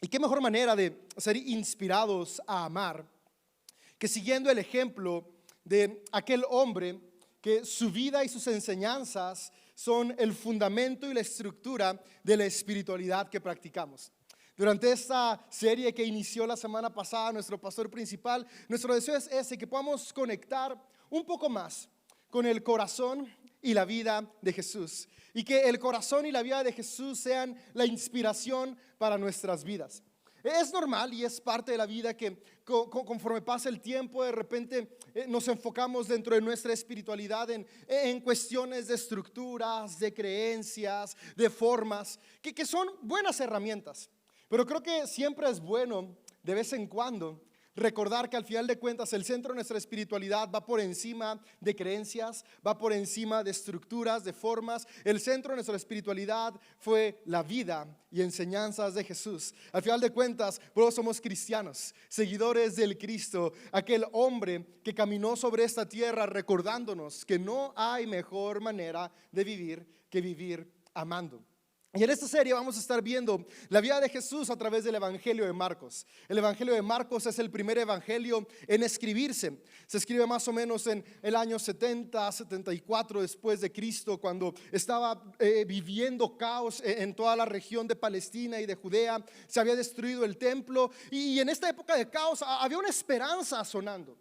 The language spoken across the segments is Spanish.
Y qué mejor manera de ser inspirados a amar que siguiendo el ejemplo de aquel hombre que su vida y sus enseñanzas son el fundamento y la estructura de la espiritualidad que practicamos. Durante esta serie que inició la semana pasada nuestro pastor principal, nuestro deseo es ese, que podamos conectar un poco más con el corazón y la vida de Jesús, y que el corazón y la vida de Jesús sean la inspiración para nuestras vidas. Es normal y es parte de la vida que conforme pasa el tiempo, de repente nos enfocamos dentro de nuestra espiritualidad en cuestiones de estructuras, de creencias, de formas, que son buenas herramientas. Pero creo que siempre es bueno de vez en cuando recordar que al final de cuentas el centro de nuestra espiritualidad va por encima de creencias, va por encima de estructuras, de formas. El centro de nuestra espiritualidad fue la vida y enseñanzas de Jesús. Al final de cuentas, todos somos cristianos, seguidores del Cristo, aquel hombre que caminó sobre esta tierra recordándonos que no hay mejor manera de vivir que vivir amando. Y en esta serie vamos a estar viendo la vida de Jesús a través del Evangelio de Marcos. El Evangelio de Marcos es el primer evangelio en escribirse. Se escribe más o menos en el año 70, 74 después de Cristo, cuando estaba viviendo caos en toda la región de Palestina y de Judea. Se había destruido el templo y en esta época de caos había una esperanza sonando.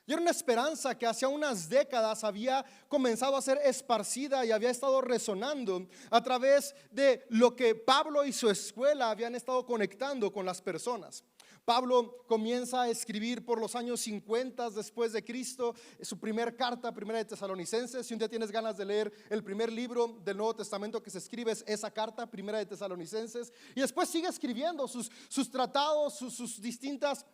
Y era una esperanza que hace unas décadas había comenzado a ser esparcida y había estado resonando a través de lo que Pablo y su escuela habían estado conectando con las personas. Pablo comienza a escribir por los años 50 después de Cristo su primer carta, primera de Tesalonicenses. Si un día tienes ganas de leer el primer libro del Nuevo Testamento que se escribe, es esa carta, primera de Tesalonicenses. Y después sigue escribiendo sus tratados, sus distintas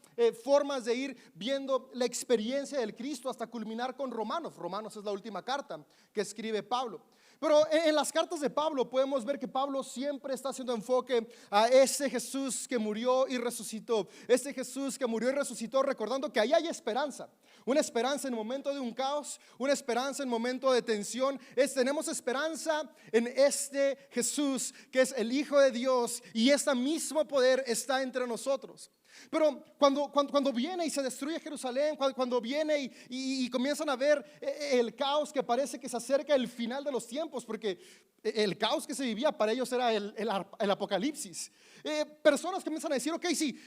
formas de ir viendo la experiencia del Cristo hasta culminar con Romanos. Romanos es la última carta que escribe Pablo. Pero en las cartas de Pablo podemos ver que Pablo siempre está haciendo enfoque a ese Jesús que murió y resucitó. Ese Jesús que murió y resucitó, recordando que ahí hay esperanza. Una esperanza en el momento de un caos, una esperanza en el momento de tensión. Tenemos esperanza en este Jesús que es el Hijo de Dios, y este mismo poder está entre nosotros. Pero cuando viene y se destruye Jerusalén, cuando viene y comienzan a ver el caos, que parece que se acerca el final de los tiempos, porque el caos que se vivía para ellos era el apocalipsis. Personas comienzan a decir, ok, sí,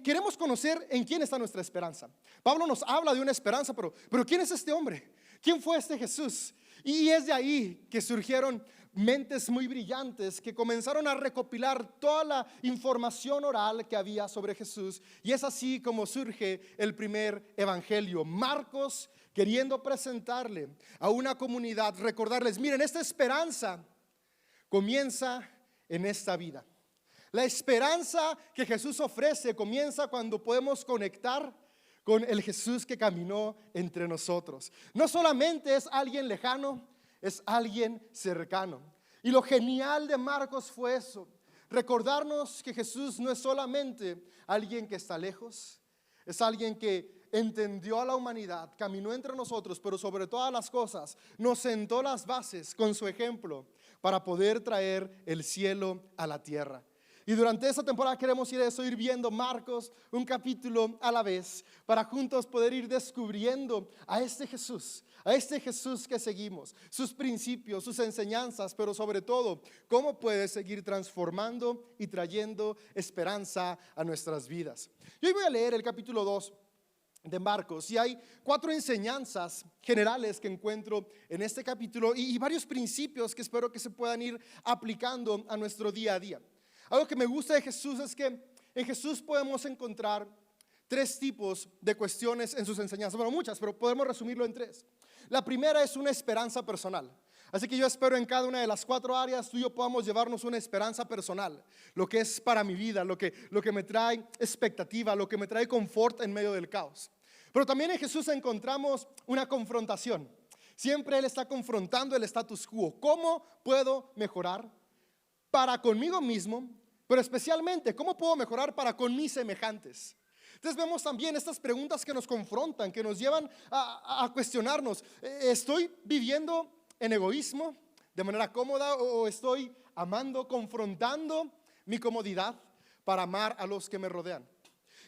queremos conocer en quién está nuestra esperanza. Pablo nos habla de una esperanza, pero ¿quién es este hombre? ¿Quién fue este Jesús? Y es de ahí que surgieron mentes muy brillantes que comenzaron a recopilar toda la información oral que había sobre Jesús, y es así como surge el primer evangelio. Marcos, queriendo presentarle a una comunidad, recordarles, miren, esta esperanza comienza en esta vida. La esperanza que Jesús ofrece comienza cuando podemos conectar con el Jesús que caminó entre nosotros. No solamente es alguien lejano, es alguien cercano. Y lo genial de Marcos fue eso, recordarnos que Jesús no es solamente alguien que está lejos, es alguien que entendió a la humanidad, caminó entre nosotros, pero sobre todas las cosas nos sentó las bases con su ejemplo para poder traer el cielo a la tierra. Y durante esta temporada queremos ir viendo Marcos un capítulo a la vez, para juntos poder ir descubriendo a este Jesús que seguimos, sus principios, sus enseñanzas, pero sobre todo cómo puede seguir transformando y trayendo esperanza a nuestras vidas. Y hoy voy a leer el capítulo 2 de Marcos, y hay 4 enseñanzas generales que encuentro en este capítulo y varios principios que espero que se puedan ir aplicando a nuestro día a día. Algo que me gusta de Jesús es que en Jesús podemos encontrar 3 tipos de cuestiones en sus enseñanzas. Bueno, muchas, pero podemos resumirlo en 3. La primera es una esperanza personal. Así que yo espero en cada una de las 4 áreas tú y yo podamos llevarnos una esperanza personal, lo que es para mi vida, lo que me trae expectativa, lo que me trae confort en medio del caos. Pero también en Jesús encontramos una confrontación. Siempre Él está confrontando el status quo. ¿Cómo puedo mejorar para conmigo mismo? Pero especialmente, ¿cómo puedo mejorar para con mis semejantes? Entonces vemos también estas preguntas que nos confrontan, que nos llevan a cuestionarnos. ¿Estoy viviendo en egoísmo de manera cómoda, o estoy amando, confrontando mi comodidad para amar a los que me rodean.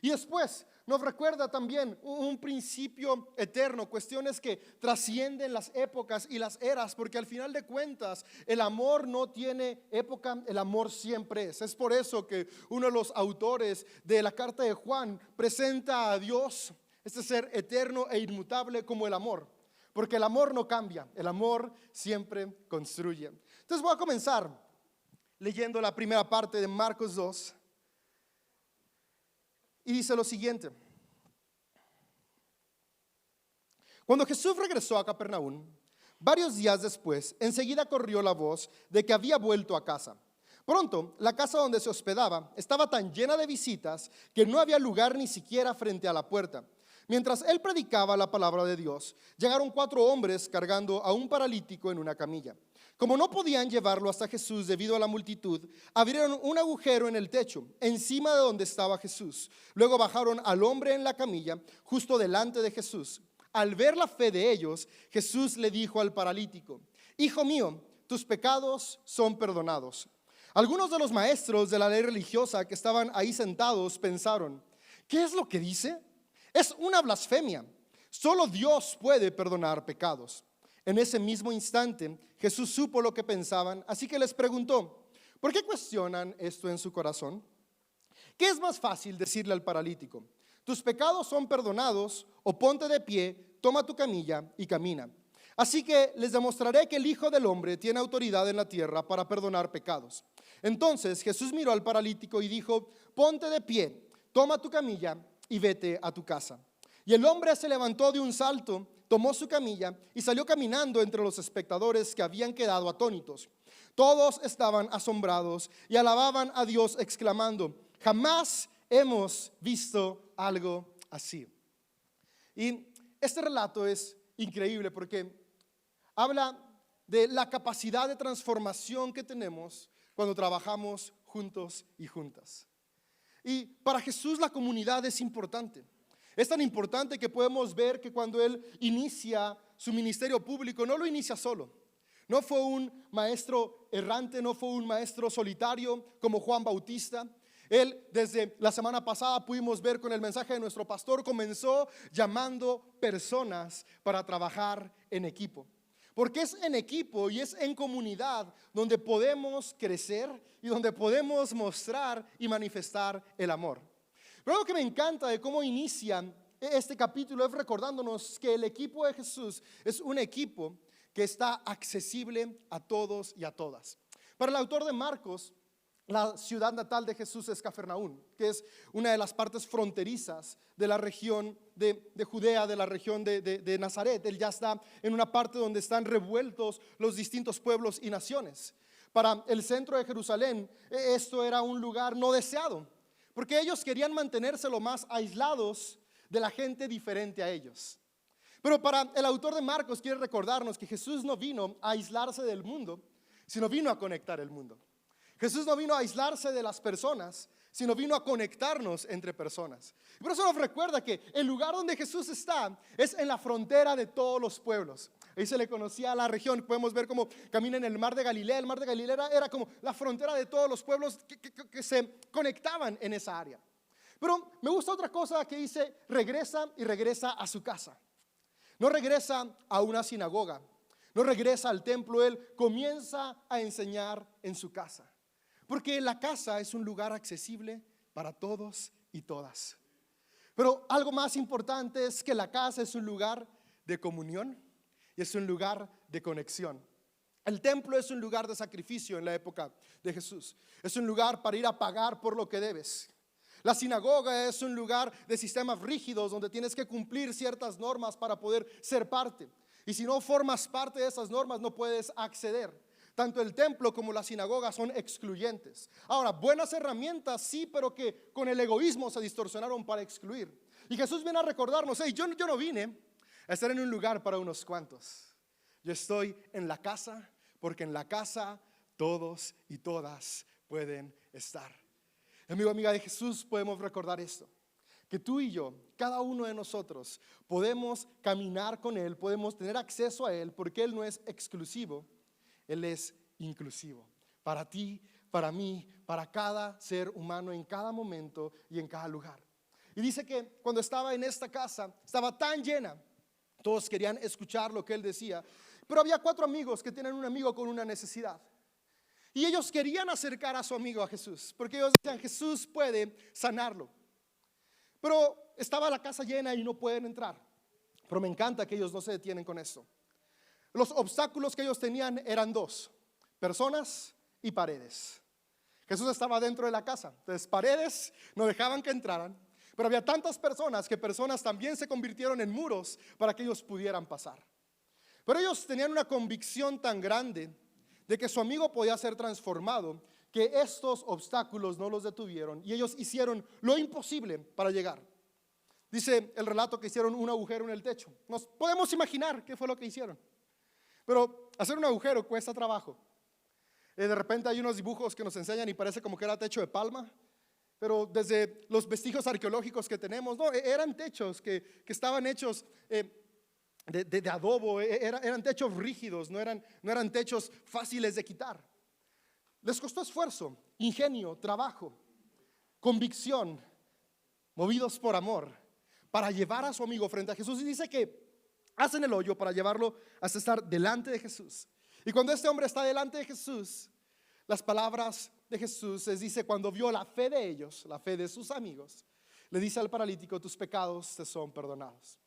Y después nos recuerda también un principio eterno, cuestiones que trascienden las épocas y las eras, porque al final de cuentas el amor no tiene época, el amor siempre es. Es por eso que uno de los autores de la carta de Juan presenta a Dios, este ser eterno e inmutable, como el amor, porque el amor no cambia, el amor siempre construye. Entonces voy a comenzar leyendo la primera parte de Marcos 2. Y dice lo siguiente: cuando Jesús regresó a Capernaum, varios días después, enseguida corrió la voz de que había vuelto a casa. Pronto, la casa donde se hospedaba estaba tan llena de visitas que no había lugar ni siquiera frente a la puerta. Mientras él predicaba la palabra de Dios, llegaron 4 hombres cargando a un paralítico en una camilla. Como no podían llevarlo hasta Jesús debido a la multitud, abrieron un agujero en el techo, encima de donde estaba Jesús. Luego bajaron al hombre en la camilla, justo delante de Jesús. Al ver la fe de ellos, Jesús le dijo al paralítico: hijo mío, tus pecados son perdonados. Algunos de los maestros de la ley religiosa que estaban ahí sentados pensaron: ¿qué es lo que dice? Es una blasfemia. Solo Dios puede perdonar pecados. En ese mismo instante, Jesús supo lo que pensaban, así que les preguntó: ¿por qué cuestionan esto en su corazón? ¿Qué es más fácil decirle al paralítico: tus pecados son perdonados, o ponte de pie, toma tu camilla y camina? Así que les demostraré que el Hijo del Hombre tiene autoridad en la tierra para perdonar pecados. Entonces Jesús miró al paralítico y dijo: ponte de pie, toma tu camilla y vete a tu casa. Y el hombre se levantó de un salto, tomó su camilla y salió caminando entre los espectadores, que habían quedado atónitos. Todos estaban asombrados y alababan a Dios, exclamando: jamás hemos visto algo así. Y este relato es increíble porque habla de la capacidad de transformación que tenemos cuando trabajamos juntos y juntas. Y para Jesús la comunidad es importante. Es tan importante que podemos ver que cuando Él inicia su ministerio público, no lo inicia solo. No fue un maestro errante, no fue un maestro solitario como Juan Bautista. Él, desde la semana pasada pudimos ver con el mensaje de nuestro pastor, comenzó llamando personas para trabajar en equipo. Porque es en equipo y es en comunidad donde podemos crecer y donde podemos mostrar y manifestar el amor. Pero algo que me encanta de cómo inicia este capítulo es recordándonos que el equipo de Jesús es un equipo que está accesible a todos y a todas. Para el autor de Marcos, la ciudad natal de Jesús es Capernaum, que es una de las partes fronterizas de la región de Judea, de la región de Nazaret. Él ya está en una parte donde están revueltos los distintos pueblos y naciones. Para el centro de Jerusalén, esto era un lugar no deseado, porque ellos querían mantenerse lo más aislados de la gente diferente a ellos. Pero para el autor de Marcos quiere recordarnos que Jesús no vino a aislarse del mundo, sino vino a conectar el mundo. Jesús no vino a aislarse de las personas, sino vino a conectarnos entre personas. Y por eso nos recuerda que el lugar donde Jesús está es en la frontera de todos los pueblos. Ahí se le conocía a la región. Podemos ver cómo camina en el mar de Galilea. El mar de Galilea era como la frontera de todos los pueblos que se conectaban en esa área. Pero me gusta otra cosa que dice: regresa y regresa a su casa. No regresa a una sinagoga, no regresa al templo. Él comienza a enseñar en su casa. Porque la casa es un lugar accesible para todos y todas. Pero algo más importante es que la casa es un lugar de comunión y es un lugar de conexión. El templo es un lugar de sacrificio en la época de Jesús. Es un lugar para ir a pagar por lo que debes. La sinagoga es un lugar de sistemas rígidos donde tienes que cumplir ciertas normas para poder ser parte. Y si no formas parte de esas normas, no puedes acceder. Tanto el templo como la sinagoga son excluyentes. Ahora, buenas herramientas sí, pero que con el egoísmo se distorsionaron para excluir. Y Jesús viene a recordarnos: hey, yo no vine a estar en un lugar para unos cuantos. Yo estoy en la casa, porque en la casa todos y todas pueden estar. Amigo, amiga de Jesús, podemos recordar esto: que tú y yo, cada uno de nosotros, podemos caminar con Él, podemos tener acceso a Él, porque Él no es exclusivo, Él es inclusivo. Para ti, para mí, para cada ser humano en cada momento y en cada lugar. Y dice que cuando estaba en esta casa, estaba tan llena, todos querían escuchar lo que él decía, pero había 4 amigos que tienen un amigo con una necesidad. Y ellos querían acercar a su amigo a Jesús, porque ellos decían, Jesús puede sanarlo. Pero estaba la casa llena y no pueden entrar. Pero me encanta que ellos no se detienen con esto. Los obstáculos que ellos tenían eran 2: personas y paredes. Jesús estaba dentro de la casa, entonces paredes no dejaban que entraran, pero había tantas personas que personas también se convirtieron en muros para que ellos pudieran pasar. Pero ellos tenían una convicción tan grande de que su amigo podía ser transformado, que estos obstáculos no los detuvieron y ellos hicieron lo imposible para llegar. Dice el relato que hicieron un agujero en el techo. Nos podemos imaginar qué fue lo que hicieron, pero hacer un agujero cuesta trabajo. De repente hay unos dibujos que nos enseñan y parece como que era techo de palma, pero desde los vestigios arqueológicos que tenemos, no, eran techos que estaban hechos de adobo, eran techos rígidos, no eran techos fáciles de quitar. Les costó esfuerzo, ingenio, trabajo, convicción, movidos por amor, para llevar a su amigo frente a Jesús. Y dice que hacen el hoyo para llevarlo hasta estar delante de Jesús. Y cuando este hombre está delante de Jesús, las palabras de Jesús les dice, cuando vio la fe de ellos, la fe de sus amigos, le dice al paralítico, tus pecados te son perdonados.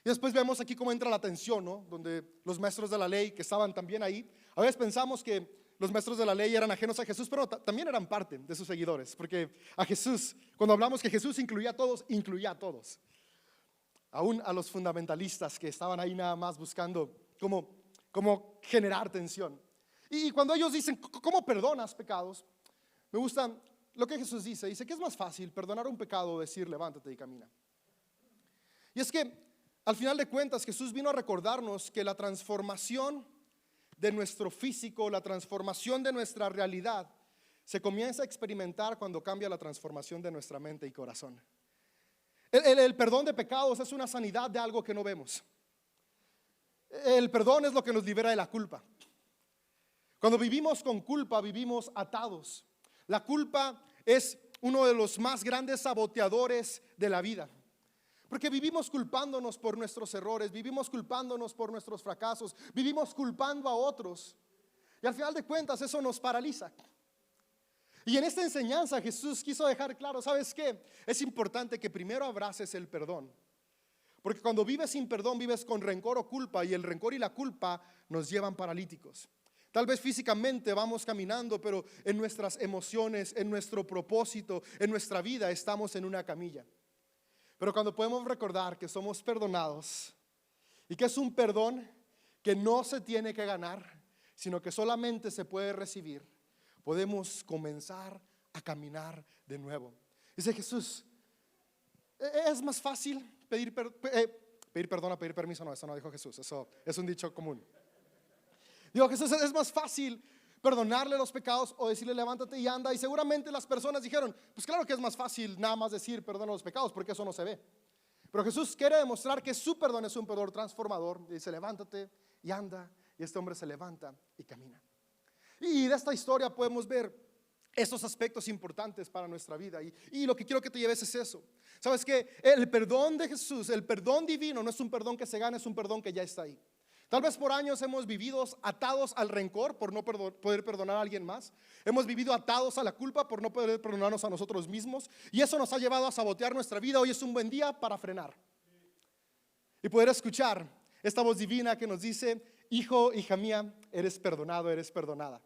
Y después vemos aquí cómo entra la tensión, ¿no? Donde los maestros de la ley que estaban también ahí, a veces pensamos que los maestros de la ley eran ajenos a Jesús, pero también eran parte de sus seguidores, porque a Jesús, cuando hablamos que Jesús incluía a todos, aún a los fundamentalistas que estaban ahí nada más buscando cómo generar tensión. Y cuando ellos dicen, ¿cómo perdonas pecados? Me gusta lo que Jesús dice que es más fácil perdonar un pecado o decir levántate y camina. Y es que al final de cuentas Jesús vino a recordarnos que la transformación de nuestro físico, la transformación de nuestra realidad se comienza a experimentar cuando cambia la transformación de nuestra mente y corazón. El perdón de pecados es una sanidad de algo que no vemos. El perdón es lo que nos libera de la culpa. Cuando vivimos con culpa, vivimos atados. La culpa es uno de los más grandes saboteadores de la vida, porque vivimos culpándonos por nuestros errores, vivimos culpándonos por nuestros fracasos, vivimos culpando a otros, y al final de cuentas eso nos paraliza. Y en esta enseñanza Jesús quiso dejar claro, ¿sabes qué? Es importante que primero abraces el perdón, porque cuando vives sin perdón vives con rencor o culpa, y el rencor y la culpa nos llevan paralíticos. Tal vez físicamente vamos caminando, pero en nuestras emociones, en nuestro propósito, en nuestra vida estamos en una camilla. Pero cuando podemos recordar que somos perdonados y que es un perdón que no se tiene que ganar, sino que solamente se puede recibir, podemos comenzar a caminar de nuevo. Dice Jesús, es más fácil pedir perdón a pedir permiso. No, eso no dijo Jesús, eso es un dicho común. Dijo Jesús, es más fácil perdonarle los pecados o decirle levántate y anda. Y seguramente las personas dijeron, pues claro que es más fácil nada más decir perdona los pecados, porque eso no se ve. Pero Jesús quiere demostrar que su perdón es un perdón transformador. Y dice levántate y anda. Y este hombre se levanta y camina. Y de esta historia podemos ver estos aspectos importantes para nuestra vida. Y lo que quiero que te lleves es eso. Sabes que el perdón de Jesús, el perdón divino, no es un perdón que se gana, es un perdón que ya está ahí. Tal vez por años hemos vivido atados al rencor por no poder perdonar a alguien más. Hemos vivido atados a la culpa por no poder perdonarnos a nosotros mismos. Y eso nos ha llevado a sabotear nuestra vida. Hoy es un buen día para frenar y poder escuchar esta voz divina que nos dice, hijo, hija mía, eres perdonado, eres perdonada.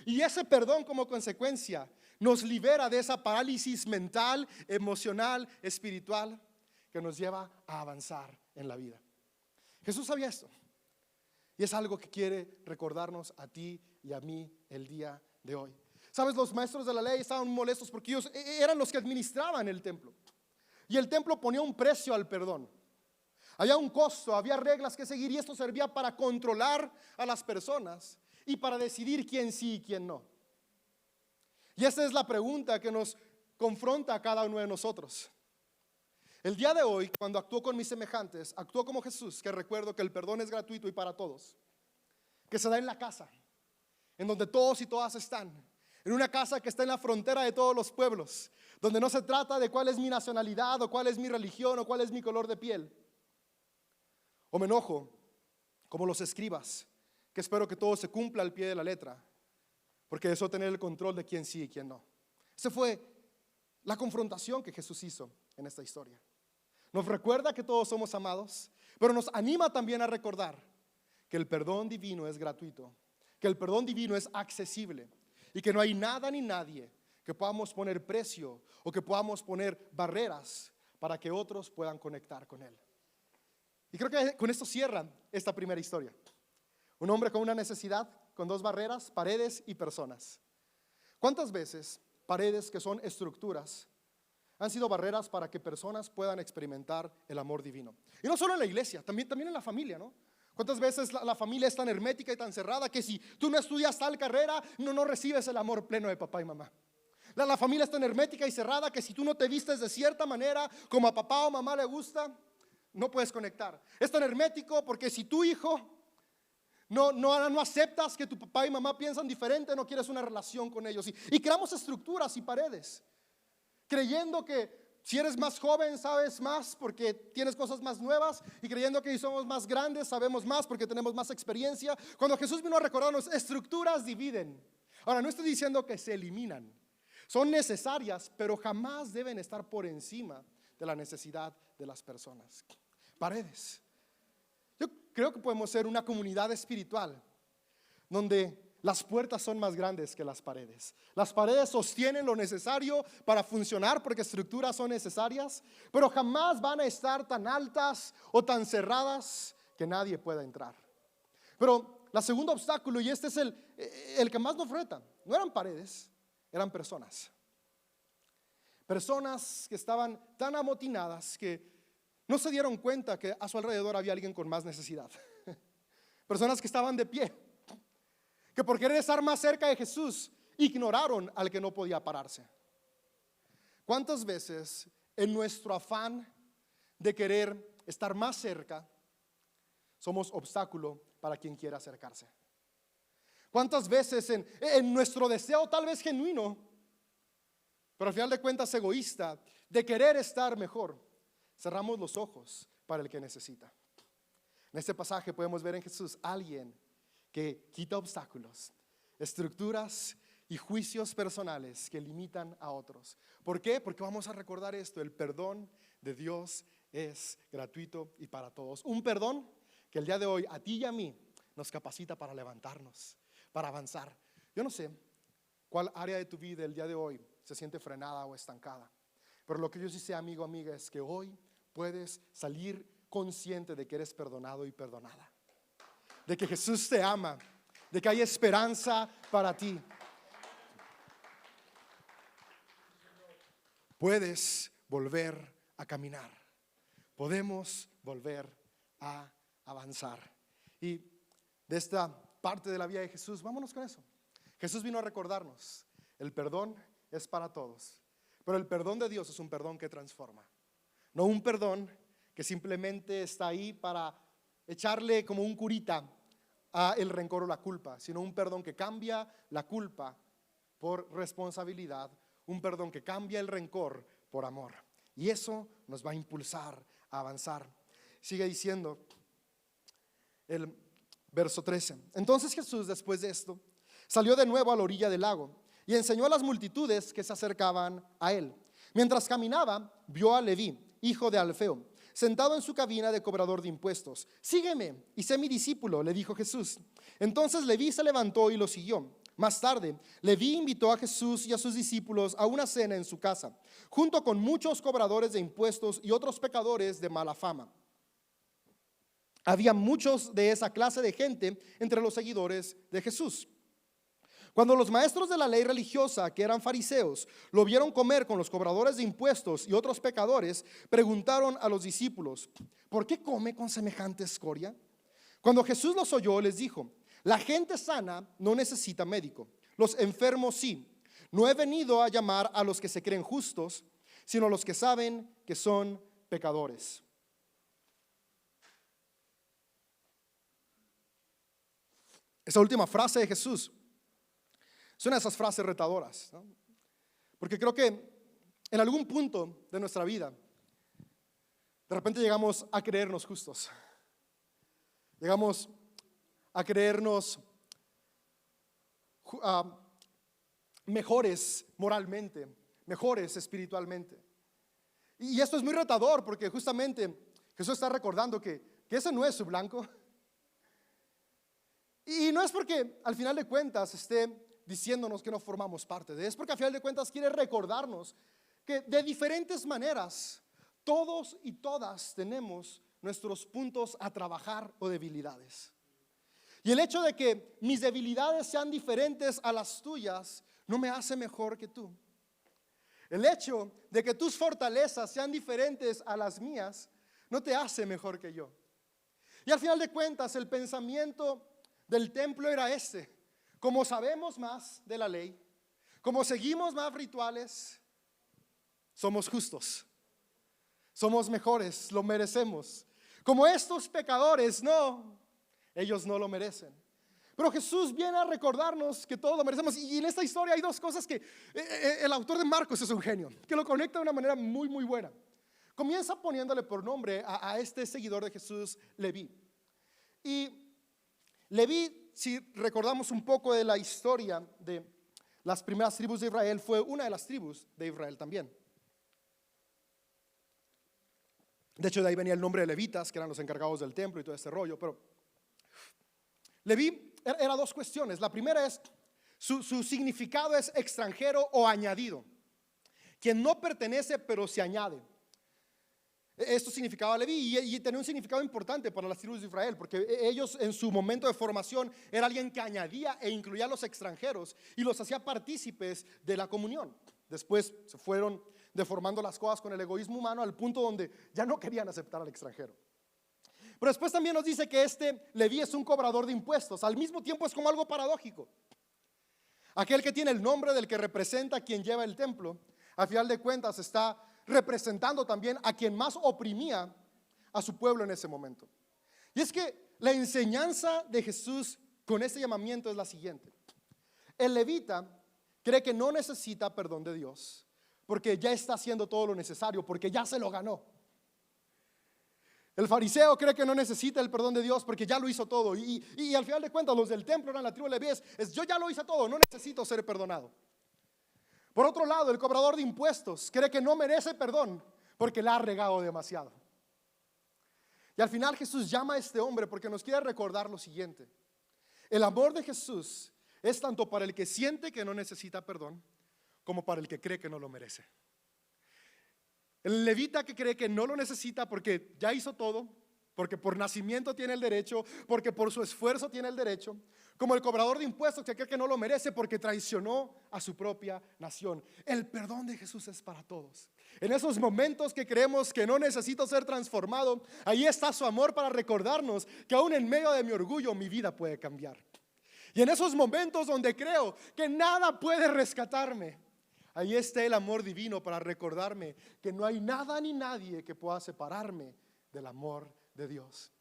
Y ese perdón como consecuencia nos libera de esa parálisis mental, emocional, espiritual que nos lleva a avanzar en la vida. Jesús sabía esto. Y es algo que quiere recordarnos a ti y a mí el día de hoy. Sabes, los maestros de la ley estaban molestos porque ellos eran los que administraban el templo. Y el templo ponía un precio al perdón. Había un costo, había reglas que seguir, y esto servía para controlar a las personas y para decidir quién sí y quién no. Y esta es la pregunta que nos confronta a cada uno de nosotros. El día de hoy, cuando actúo con mis semejantes, actúo como Jesús, que recuerdo que el perdón es gratuito y para todos, que se da en la casa, en donde todos y todas están. en una casa que está en la frontera de todos los pueblos, donde no se trata de cuál es mi nacionalidad o cuál es mi religión o cuál es mi color de piel. O me enojo como los escribas, que espero que todo se cumpla al pie de la letra, porque deseo tener el control de quién sí y quién no. Esa fue la confrontación que Jesús hizo en esta historia. Nos recuerda que todos somos amados, pero nos anima también a recordar que el perdón divino es gratuito, que el perdón divino es accesible y que no hay nada ni nadie que podamos poner precio o que podamos poner barreras para que otros puedan conectar con Él. Y creo que con esto cierra esta primera historia. Un hombre con una necesidad, con dos barreras, paredes y personas. ¿Cuántas veces paredes que son estructuras han sido barreras para que personas puedan experimentar el amor divino? Y no solo en la iglesia, también en la familia, ¿no? ¿Cuántas veces la familia es tan hermética y tan cerrada que si tú no estudias tal carrera, no recibes el amor pleno de papá y mamá? La familia es tan hermética y cerrada que si tú no te vistes de cierta manera como a papá o mamá le gusta, no puedes conectar. Es tan hermético porque si tu hijo no aceptas que tu papá y mamá piensan diferente, no quieres una relación con ellos. Y creamos estructuras y paredes, creyendo que si eres más joven sabes más porque tienes cosas más nuevas, y creyendo que si somos más grandes sabemos más porque tenemos más experiencia. Cuando Jesús vino a recordarnos, estructuras dividen. Ahora, no estoy diciendo que se eliminan, son necesarias, pero jamás deben estar por encima de la necesidad de las personas. Paredes. Yo creo que podemos ser una comunidad espiritual donde las puertas son más grandes que las paredes. Las paredes sostienen lo necesario para funcionar porque estructuras son necesarias, pero jamás van a estar tan altas o tan cerradas que nadie pueda entrar. Pero la segunda obstáculo, y este es el que más nos reta, no eran paredes, eran personas. Personas que estaban tan amotinadas que no se dieron cuenta que a su alrededor había alguien con más necesidad. Personas que estaban de pie, que por querer estar más cerca de Jesús ignoraron al que no podía pararse. ¿Cuántas veces en nuestro afán de querer estar más cerca somos obstáculo para quien quiera acercarse? ¿Cuántas veces en nuestro deseo tal vez genuino, pero al final de cuentas egoísta, de querer estar mejor, cerramos los ojos para el que necesita? En este pasaje podemos ver en Jesús a alguien que quita obstáculos, estructuras y juicios personales que limitan a otros. ¿Por qué? Porque vamos a recordar esto: el perdón de Dios es gratuito y para todos. Un perdón que el día de hoy a ti y a mí nos capacita para levantarnos, para avanzar. Yo no sé cuál área de tu vida el día de hoy se siente frenada o estancada, pero lo que yo sí sé, amigo, amiga, es que hoy puedes salir consciente de que eres perdonado y perdonada, de que Jesús te ama, de que hay esperanza para ti. Puedes volver a caminar, podemos volver a avanzar. Y de esta parte de la vida de Jesús, vámonos con eso. Jesús vino a recordarnos: el perdón es para todos, pero el perdón de Dios es un perdón que transforma, no un perdón que simplemente está ahí para echarle como un curita a el rencor o la culpa, sino un perdón que cambia la culpa por responsabilidad, un perdón que cambia el rencor por amor. Y eso nos va a impulsar a avanzar. Sigue diciendo el verso 13. Entonces Jesús, después de esto, salió de nuevo a la orilla del lago y enseñó a las multitudes que se acercaban a él. Mientras caminaba, vio a Leví, hijo de Alfeo, sentado en su cabina de cobrador de impuestos. Sígueme y sé mi discípulo, le dijo Jesús. Entonces Leví se levantó y lo siguió. Más tarde, Leví invitó a Jesús y a sus discípulos a una cena en su casa, junto con muchos cobradores de impuestos y otros pecadores de mala fama. Había muchos de esa clase de gente entre los seguidores de Jesús. Cuando los maestros de la ley religiosa, que eran fariseos, lo vieron comer con los cobradores de impuestos y otros pecadores, preguntaron a los discípulos: ¿por qué come con semejante escoria? Cuando Jesús los oyó, les dijo: la gente sana no necesita médico, los enfermos sí. No he venido a llamar a los que se creen justos, sino a los que saben que son pecadores. Esa última frase de Jesús Es una de esas frases retadoras, ¿no? Porque creo que en algún punto de nuestra vida, de repente llegamos a creernos justos. Llegamos a creernos mejores moralmente, mejores espiritualmente. Y esto es muy retador porque justamente Jesús está recordando que ese no es su blanco. Y no es porque al final de cuentas esté diciéndonos que no formamos parte de él, es porque al final de cuentas quiere recordarnos que de diferentes maneras todos y todas tenemos nuestros puntos a trabajar o debilidades. Y el hecho de que mis debilidades sean diferentes a las tuyas no me hace mejor que tú. El hecho de que tus fortalezas sean diferentes a las mías no te hace mejor que yo. Y al final de cuentas el pensamiento del templo era este: como sabemos más de la ley, como seguimos más rituales, somos justos, somos mejores, lo merecemos. Como estos pecadores, no, ellos no lo merecen. Pero Jesús viene a recordarnos que todos lo merecemos. Y en esta historia hay dos cosas que el autor de Marcos es un genio, que lo conecta de una manera muy muy buena. Comienza poniéndole por nombre a este seguidor de Jesús, Leví. Y Leví, si recordamos un poco de la historia de las primeras tribus de Israel, fue una de las tribus de Israel también. De hecho, de ahí venía el nombre de levitas, que eran los encargados del templo y todo este rollo. Pero Leví era dos cuestiones. La primera es, su significado es extranjero o añadido, quien no pertenece pero se añade. Esto significaba Leví y tenía un significado importante para las tribus de Israel, porque ellos en su momento de formación era alguien que añadía e incluía a los extranjeros y los hacía partícipes de la comunión. Después se fueron deformando las cosas con el egoísmo humano al punto donde ya no querían aceptar al extranjero. Pero después también nos dice que este Leví es un cobrador de impuestos. Al mismo tiempo es como algo paradójico. Aquel que tiene el nombre del que representa a quien lleva el templo, a final de cuentas está representando también a quien más oprimía a su pueblo en ese momento. Y es que la enseñanza de Jesús con este llamamiento es la siguiente: el levita cree que no necesita perdón de Dios porque ya está haciendo todo lo necesario, porque ya se lo ganó. El fariseo cree que no necesita el perdón de Dios porque ya lo hizo todo. Y al final de cuentas los del templo eran la tribu de Leví, yo ya lo hice todo, no necesito ser perdonado. Por otro lado, el cobrador de impuestos cree que no merece perdón porque la ha regado demasiado. Y al final Jesús llama a este hombre porque nos quiere recordar lo siguiente: el amor de Jesús es tanto para el que siente que no necesita perdón como para el que cree que no lo merece. El levita que cree que no lo necesita porque ya hizo todo, porque por nacimiento tiene el derecho, porque por su esfuerzo tiene el derecho, como el cobrador de impuestos que cree que no lo merece porque traicionó a su propia nación. El perdón de Jesús es para todos. En esos momentos que creemos que no necesito ser transformado, ahí está su amor para recordarnos que aún en medio de mi orgullo mi vida puede cambiar. Y en esos momentos donde creo que nada puede rescatarme, ahí está el amor divino para recordarme que no hay nada ni nadie que pueda separarme del amor de Dios.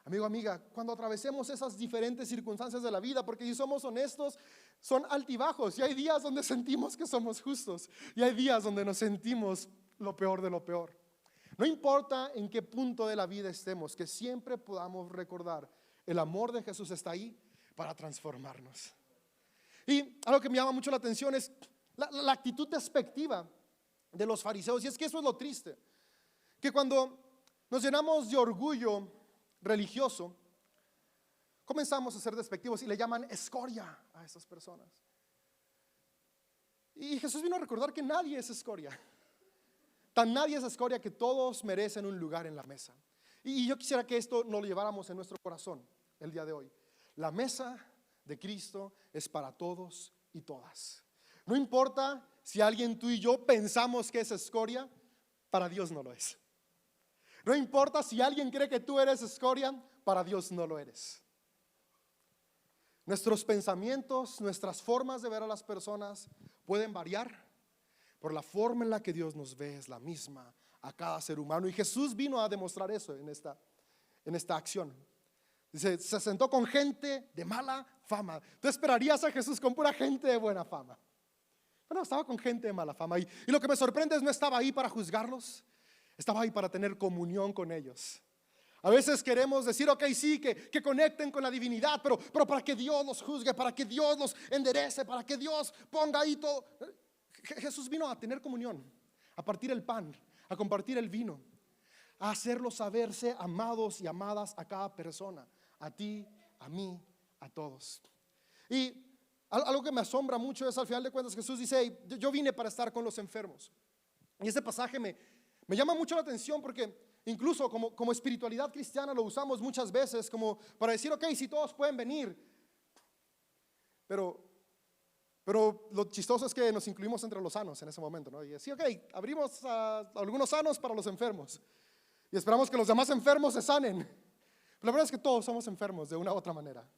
Amigo, amiga, cuando atravesemos esas diferentes circunstancias de la vida, porque si somos honestos, son altibajos, y hay días donde sentimos que somos justos y hay días donde nos sentimos lo peor de lo peor. No importa en qué punto de la vida estemos, que siempre podamos recordar el amor de Jesús está ahí para transformarnos. Y algo que me llama mucho la atención es la actitud despectiva de los fariseos. Y es que eso es lo triste, que cuando nos llenamos de orgullo religioso, comenzamos a ser despectivos y le llaman escoria a esas personas. Y Jesús vino a recordar que nadie es escoria. Tan nadie es escoria que todos merecen un lugar en la mesa. Y yo quisiera que esto nos lo lleváramos en nuestro corazón el día de hoy. La mesa de Cristo es para todos y todas. No importa si alguien, tú y yo, pensamos que es escoria, para Dios no lo es. No importa si alguien cree que tú eres escoria, para Dios no lo eres. Nuestros pensamientos, nuestras formas de ver a las personas pueden variar, por la forma en la que Dios nos ve es la misma a cada ser humano. Y Jesús vino a demostrar eso en esta acción. Dice, se sentó con gente de mala fama. Tú esperarías a Jesús con pura gente de buena fama. Pero no, estaba con gente de mala fama. Y lo que me sorprende es no estaba ahí para juzgarlos, estaba ahí para tener comunión con ellos. A veces queremos decir, ok, sí, que conecten con la divinidad, pero para que Dios los juzgue, para que Dios los enderece, para que Dios ponga ahí todo. Jesús vino a tener comunión, a partir el pan, a compartir el vino, a hacerlos saberse amados y amadas a cada persona, a ti, a mí, a todos. Y algo que me asombra mucho es, al final de cuentas, Jesús dice, hey, yo vine para estar con los enfermos. Y este pasaje me llama mucho la atención porque incluso como espiritualidad cristiana lo usamos muchas veces como para decir, ok, si todos pueden venir. Pero lo chistoso es que nos incluimos entre los sanos en ese momento, ¿no? Y decir, ok, abrimos a algunos sanos para los enfermos y esperamos que los demás enfermos se sanen. Pero la verdad es que todos somos enfermos de una u otra manera.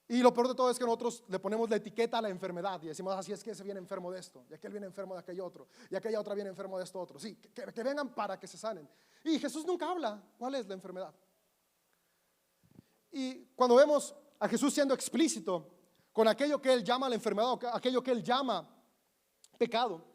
Y lo peor de todo es que nosotros le ponemos la etiqueta a la enfermedad y decimos, así es que ese viene enfermo de esto, y aquel viene enfermo de aquello otro, y aquella otra viene enfermo de esto otro. Sí, que vengan para que se sanen. Y Jesús nunca habla cuál es la enfermedad. Y cuando vemos a Jesús siendo explícito con aquello que Él llama la enfermedad, o aquello que Él llama pecado,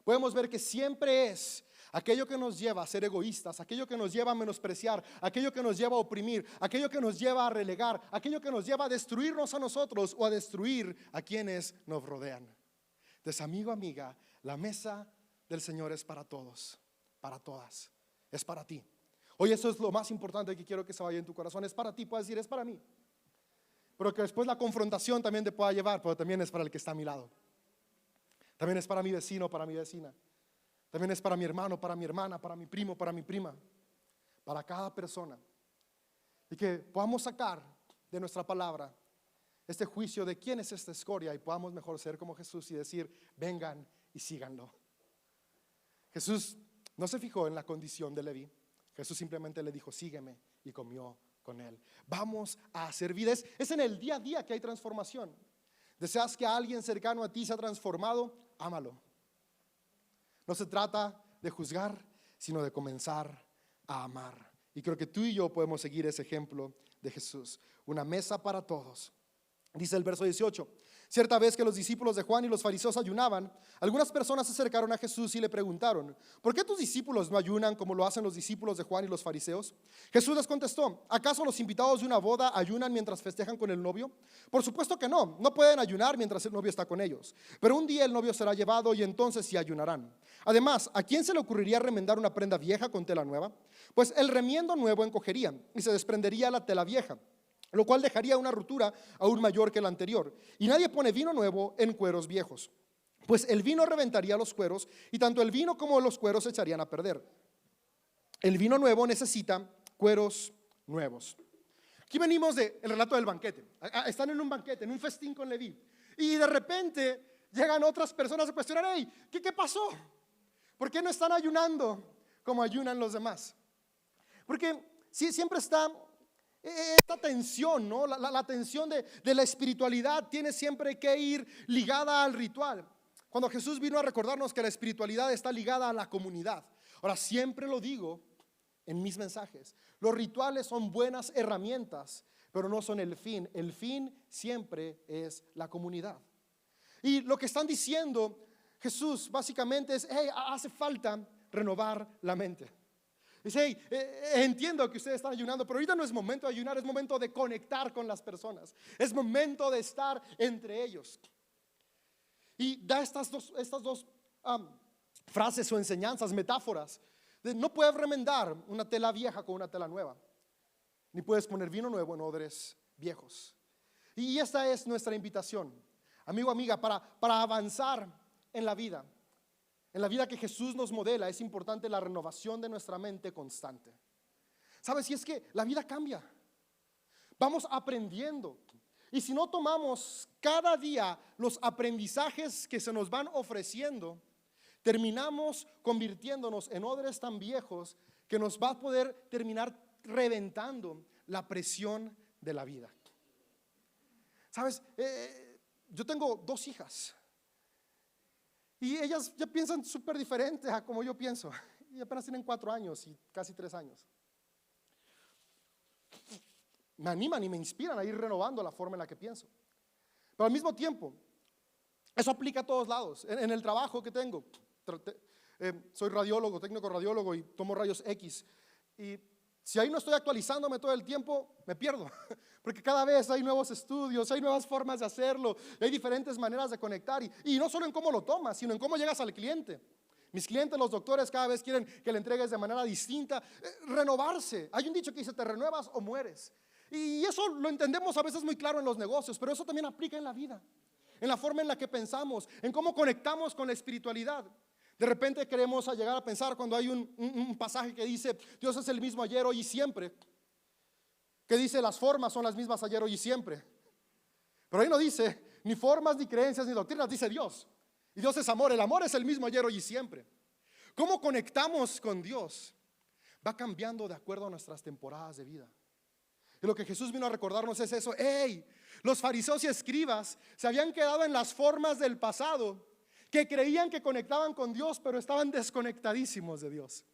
podemos ver que siempre es aquello que nos lleva a ser egoístas, aquello que nos lleva a menospreciar, aquello que nos lleva a oprimir, aquello que nos lleva a relegar, aquello que nos lleva a destruirnos a nosotros o a destruir a quienes nos rodean. Entonces, amigo, amiga, la mesa del Señor es para todos, para todas, es para ti. Hoy eso es lo más importante que quiero que se vaya en tu corazón, es para ti, puedes decir, es para mí. Pero que después la confrontación también te pueda llevar, pero también es para el que está a mi lado. También es para mi vecino, para mi vecina. También es para mi hermano, para mi hermana, para mi primo, para mi prima, para cada persona. Y que podamos sacar de nuestra palabra este juicio de quién es esta escoria y podamos mejor ser como Jesús y decir, vengan y síganlo. Jesús no se fijó en la condición de Leví. Jesús simplemente le dijo, sígueme, y comió con él. Vamos a hacer vida. Es en el día a día que hay transformación. ¿Deseas que alguien cercano a ti sea transformado? Ámalo. No se trata de juzgar, sino de comenzar a amar. Y creo que tú y yo podemos seguir ese ejemplo de Jesús. Una mesa para todos. Dice el verso 18: cierta vez que los discípulos de Juan y los fariseos ayunaban, algunas personas se acercaron a Jesús y le preguntaron, ¿por qué tus discípulos no ayunan como lo hacen los discípulos de Juan y los fariseos? Jesús les contestó, ¿acaso los invitados de una boda ayunan mientras festejan con el novio? Por supuesto que no, no pueden ayunar mientras el novio está con ellos. Pero un día el novio será llevado y entonces sí ayunarán. Además, ¿a quién se le ocurriría remendar una prenda vieja con tela nueva? Pues el remiendo nuevo encogería y se desprendería la tela vieja, lo cual dejaría una rotura aún mayor que la anterior. Y nadie pone vino nuevo en cueros viejos, pues el vino reventaría los cueros y tanto el vino como los cueros se echarían a perder. El vino nuevo necesita cueros nuevos. Aquí venimos del relato del banquete. Están en un banquete, en un festín con Leví, y de repente llegan otras personas a cuestionar, hey, ¿qué pasó? ¿Por qué no están ayunando como ayunan los demás? Porque siempre está esta tensión, ¿no? La tensión de la espiritualidad tiene siempre que ir ligada al ritual. Cuando Jesús vino a recordarnos que la espiritualidad está ligada a la comunidad. Ahora, siempre lo digo en mis mensajes, los rituales son buenas herramientas, pero no son el fin. El fin siempre es la comunidad. Y lo que están diciendo Jesús básicamente es, hey, hace falta renovar la mente. Dice, hey, entiendo que ustedes están ayunando, pero ahorita no es momento de ayunar, es momento de conectar con las personas, es momento de estar entre ellos. Y da estas dos frases o enseñanzas, metáforas. No puedes remendar una tela vieja con una tela nueva, ni puedes poner vino nuevo en odres viejos. Y esta es nuestra invitación, amigo, amiga, para avanzar en la vida. En la vida que Jesús nos modela es importante la renovación de nuestra mente constante. ¿Sabes? Si es que la vida cambia, vamos aprendiendo. Y si no tomamos cada día los aprendizajes que se nos van ofreciendo, terminamos convirtiéndonos en odres tan viejos que nos va a poder terminar reventando la presión de la vida. ¿Sabes? Yo tengo 2 hijas. Y ellas ya piensan súper diferente a como yo pienso. Y apenas tienen 4 años y casi 3 años. me animan y me inspiran a ir renovando la forma en la que pienso. Pero al mismo tiempo, eso aplica a todos lados. En el trabajo que tengo, soy radiólogo, técnico radiólogo y tomo rayos X. Y si ahí no estoy actualizándome todo el tiempo, me pierdo. Porque cada vez hay nuevos estudios, hay nuevas formas de hacerlo, hay diferentes maneras de conectar. Y no solo en cómo lo tomas, sino en cómo llegas al cliente. Mis clientes, los doctores, cada vez quieren que le entregues de manera distinta. Renovarse. Hay un dicho que dice, te renuevas o mueres. Y eso lo entendemos a veces muy claro en los negocios, pero eso también aplica en la vida, en la forma en la que pensamos, en cómo conectamos con la espiritualidad. De repente queremos llegar a pensar cuando hay un pasaje que dice Dios es el mismo ayer, hoy y siempre, que dice las formas son las mismas ayer, hoy y siempre. Pero ahí no dice ni formas, ni creencias, ni doctrinas, dice Dios. Y Dios es amor, el amor es el mismo ayer, hoy y siempre. ¿Cómo conectamos con Dios? Va cambiando de acuerdo a nuestras temporadas de vida. Y lo que Jesús vino a recordarnos es eso. Los fariseos y escribas se habían quedado en las formas del pasado, que creían que conectaban con Dios, pero estaban desconectadísimos de Dios.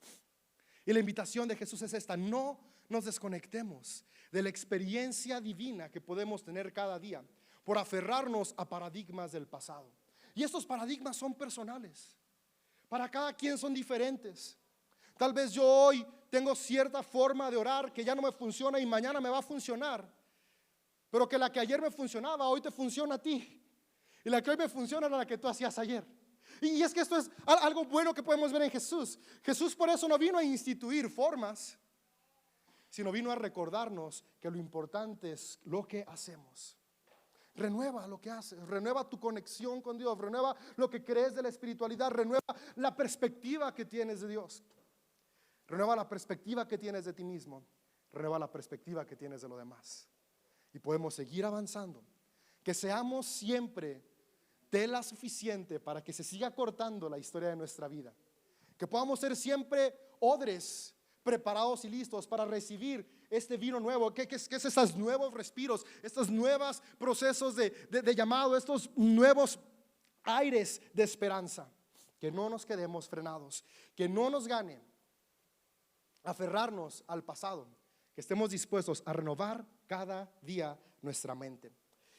Y la invitación de Jesús es esta: no nos desconectemos de la experiencia divina que podemos tener cada día por aferrarnos a paradigmas del pasado. Y estos paradigmas son personales, para cada quien son diferentes. Tal vez yo hoy tengo cierta forma de orar que ya no me funciona y mañana me va a funcionar, pero que la que ayer me funcionaba hoy te funciona a ti, y la que hoy me funciona era la que tú hacías ayer. Y es que esto es algo bueno que podemos ver en Jesús. Jesús por eso no vino a instituir formas, sino vino a recordarnos que lo importante es lo que hacemos. Renueva lo que haces, renueva tu conexión con Dios, renueva lo que crees de la espiritualidad, renueva la perspectiva que tienes de Dios, renueva la perspectiva que tienes de ti mismo, renueva la perspectiva que tienes de lo demás. Y podemos seguir avanzando, que seamos siempre tela suficiente para que se siga cortando la historia de nuestra vida, que podamos ser siempre odres preparados y listos para recibir este vino nuevo. ¿Qué es estos nuevos respiros, estos nuevos procesos de llamado, estos nuevos aires de esperanza? Que no nos quedemos frenados, que no nos gane aferrarnos al pasado, que estemos dispuestos a renovar cada día nuestra mente.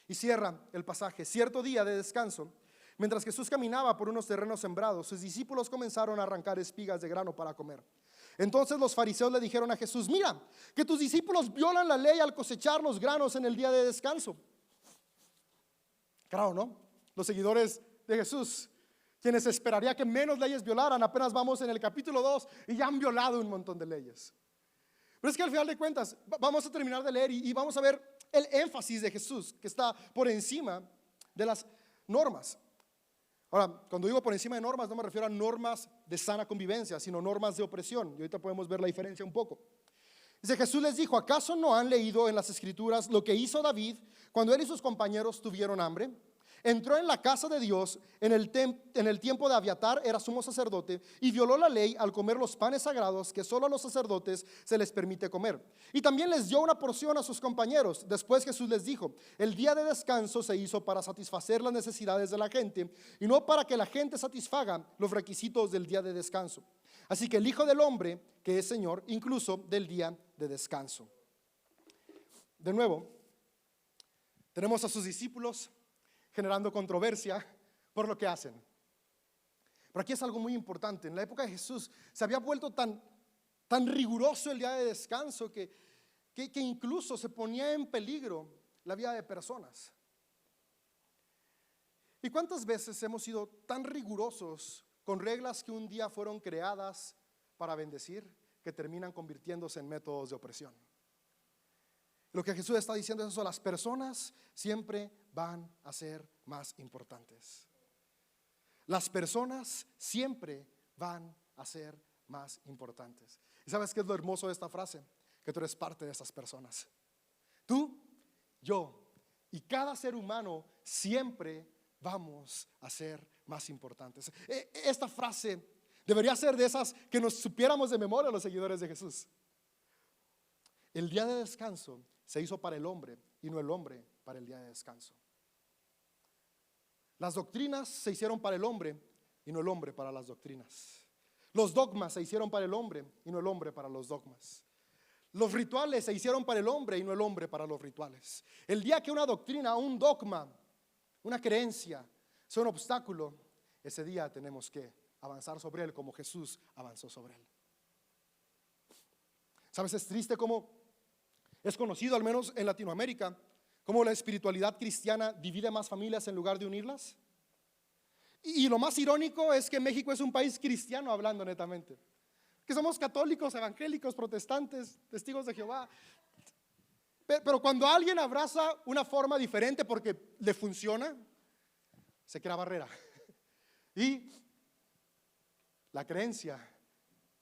Y cierra el pasaje: cierto día de descanso, mientras Jesús caminaba por unos terrenos sembrados, sus discípulos comenzaron a arrancar espigas de grano para comer. Entonces los fariseos le dijeron a Jesús: mira, que tus discípulos violan la ley al cosechar los granos en el día de descanso. Claro, ¿no? Los seguidores de Jesús, quienes esperaría que menos leyes violaran, apenas vamos en el capítulo 2 y ya han violado un montón de leyes. Pero es que al final de cuentas vamos a terminar de leer y vamos a ver el énfasis de Jesús, que está por encima de las normas. Ahora, cuando digo por encima de normas, no me refiero a normas de sana convivencia, sino normas de opresión. Y ahorita podemos ver la diferencia un poco. Dice: Jesús les dijo: ¿acaso no han leído en las escrituras lo que hizo David cuando él y sus compañeros tuvieron hambre? Entró en la casa de Dios en el tiempo de Abiatar, era sumo sacerdote, y violó la ley al comer los panes sagrados que solo a los sacerdotes se les permite comer. Y también les dio una porción a sus compañeros. Después Jesús les dijo: el día de descanso se hizo para satisfacer las necesidades de la gente, y no para que la gente satisfaga los requisitos del día de descanso. Así que el Hijo del Hombre, que es Señor incluso del día de descanso. De nuevo, tenemos a sus discípulos generando controversia por lo que hacen. Pero aquí es algo muy importante. En la época de Jesús se había vuelto tan riguroso el día de descanso que incluso se ponía en peligro la vida de personas. ¿Y cuántas veces hemos sido tan rigurosos con reglas que un día fueron creadas para bendecir, que terminan convirtiéndose en métodos de opresión? Lo que Jesús está diciendo es eso: las personas siempre van a ser más importantes. Las personas siempre van a ser más importantes. ¿Y sabes qué es lo hermoso de esta frase? Que tú eres parte de esas personas. Tú, yo y cada ser humano siempre vamos a ser más importantes. Esta frase debería ser de esas que nos supiéramos de memoria los seguidores de Jesús. El día de descanso se hizo para el hombre y no el hombre para el día de descanso. Las doctrinas se hicieron para el hombre y no el hombre para las doctrinas. Los dogmas se hicieron para el hombre y no el hombre para los dogmas. Los rituales se hicieron para el hombre y no el hombre para los rituales. El día que una doctrina, un dogma, una creencia sea un obstáculo, ese día tenemos que avanzar sobre él como Jesús avanzó sobre él. ¿Sabes? Es triste como es conocido, al menos en Latinoamérica, cómo la espiritualidad cristiana divide más familias en lugar de unirlas. Y lo más irónico es que México es un país cristiano, hablando netamente, que somos católicos, evangélicos, protestantes, testigos de Jehová. Pero cuando alguien abraza una forma diferente porque le funciona, se crea barrera. Y la creencia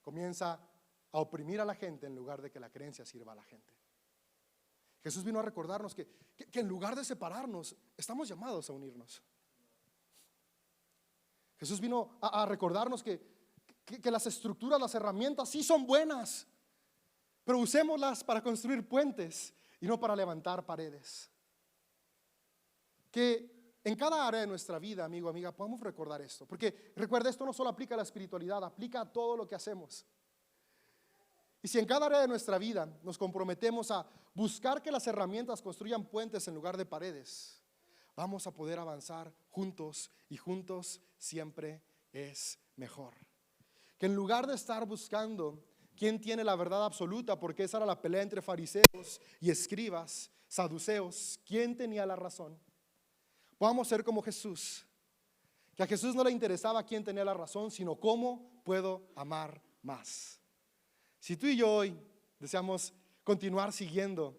comienza a oprimir a la gente en lugar de que la creencia sirva a la gente. Jesús vino a recordarnos que en lugar de separarnos, estamos llamados a unirnos. Jesús vino a recordarnos que las estructuras, las herramientas sí son buenas, pero usémoslas para construir puentes y no para levantar paredes. Que en cada área de nuestra vida, amigo, amiga, podamos recordar esto. Porque recuerda, esto no solo aplica a la espiritualidad, aplica a todo lo que hacemos. Y si en cada área de nuestra vida nos comprometemos a buscar que las herramientas construyan puentes en lugar de paredes, vamos a poder avanzar juntos, y juntos siempre es mejor. Que en lugar de estar buscando quién tiene la verdad absoluta, porque esa era la pelea entre fariseos y escribas, saduceos, quién tenía la razón, podamos ser como Jesús. Que a Jesús no le interesaba quién tenía la razón, sino cómo puedo amar más. Si tú y yo hoy deseamos continuar siguiendo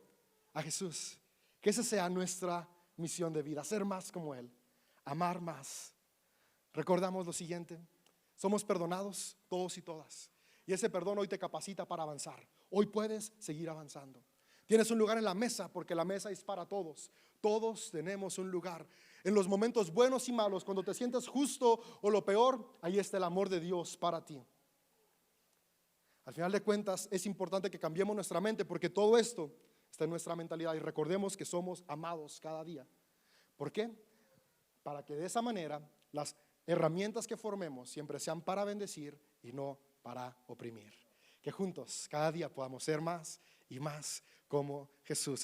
a Jesús, que esa sea nuestra misión de vida, ser más como Él, amar más. Recordamos lo siguiente: somos perdonados todos y todas, y ese perdón hoy te capacita para avanzar. Hoy puedes seguir avanzando. Tienes un lugar en la mesa, porque la mesa es para todos. Todos tenemos un lugar. En los momentos buenos y malos, cuando te sientes justo o lo peor, ahí está el amor de Dios para ti. Al final de cuentas, es importante que cambiemos nuestra mente, porque todo esto está en nuestra mentalidad, y recordemos que somos amados cada día. ¿Por qué? Para que de esa manera las herramientas que formemos siempre sean para bendecir y no para oprimir. Que juntos cada día podamos ser más y más como Jesús.